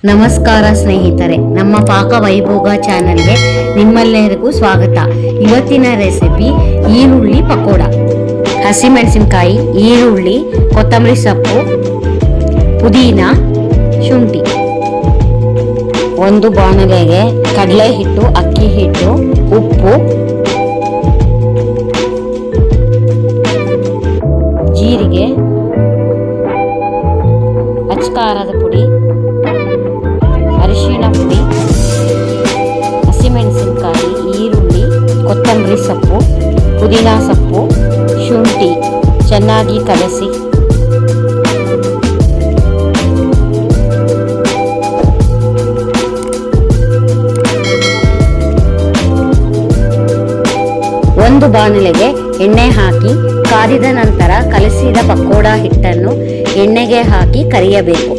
ನಮಸ್ಕಾರ ಸ್ನೇಹಿತರೆ, ನಮ್ಮ ಪಾಕ ವೈಭೋಗ ಚಾನಲ್ಗೆ ನಿಮ್ಮೆಲ್ಲರಿಗೂ ಸ್ವಾಗತ. ಇವತ್ತಿನ ರೆಸಿಪಿ ಈರುಳ್ಳಿ ಪಕೋಡ. ಹಸಿಮೆಣಸಿನಕಾಯಿ, ಈರುಳ್ಳಿ, ಕೊತ್ತಂಬರಿ ಸೊಪ್ಪು, ಪುದೀನ, ಶುಂಠಿ. ಒಂದು ಬಾಣಲೆಗೆ ಕಡಲೆ ಹಿಟ್ಟು, ಅಕ್ಕಿ ಹಿಟ್ಟು, ಉಪ್ಪು, ಜೀರಿಗೆ, ಅಚ್ಚಕಾರದ ಪುಡಿ, ಅರಿಶಿಣ ಪುಡಿ, ಹಸಿಮೆಣಸಿನಕಾಯಿ, ಈರುಳ್ಳಿ, ಕೊತ್ತಂಬರಿ ಸೊಪ್ಪು, ಪುದೀನ ಸೊಪ್ಪು, ಶುಂಠಿ ಚೆನ್ನಾಗಿ ಕಲಸಿ ಒಂದು ಬಾಣಲೆಗೆ ಎಣ್ಣೆ ಹಾಕಿ ಕಾದಿದ ನಂತರ ಕಲಸಿದ ಪಕೋಡ ಹಿಟ್ಟನ್ನು ಎಣ್ಣೆಗೆ ಹಾಕಿ ಕರಿಯಬೇಕು.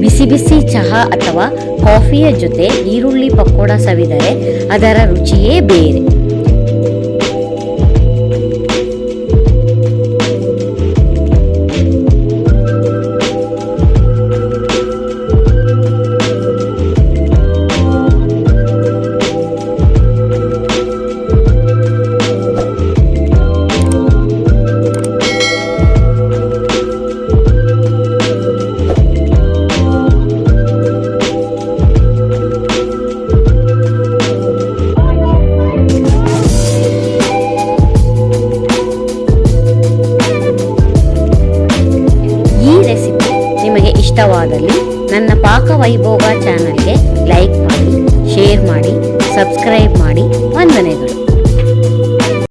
ಬಿಸಿ ಬಿಸಿ ಚಹಾ ಅಥವಾ ಕಾಫಿಯ ಜೊತೆ ಈರುಳ್ಳಿ ಪಕೋಡ ಸವಿದರೆ ಅದರ ರುಚಿಯೇ ಬೇರೆ. ನಿಮಗೆ ಇಷ್ಟವಾದಲ್ಲಿ ನನ್ನ ಪಾಕ ವೈಭೋಗ ಚಾನಲ್ಗೆ ಲೈಕ್ ಮಾಡಿ, ಶೇರ್ ಮಾಡಿ, ಸಬ್ಸ್ಕ್ರೈಬ್ ಮಾಡಿ. ವಂದನೆಗಳು.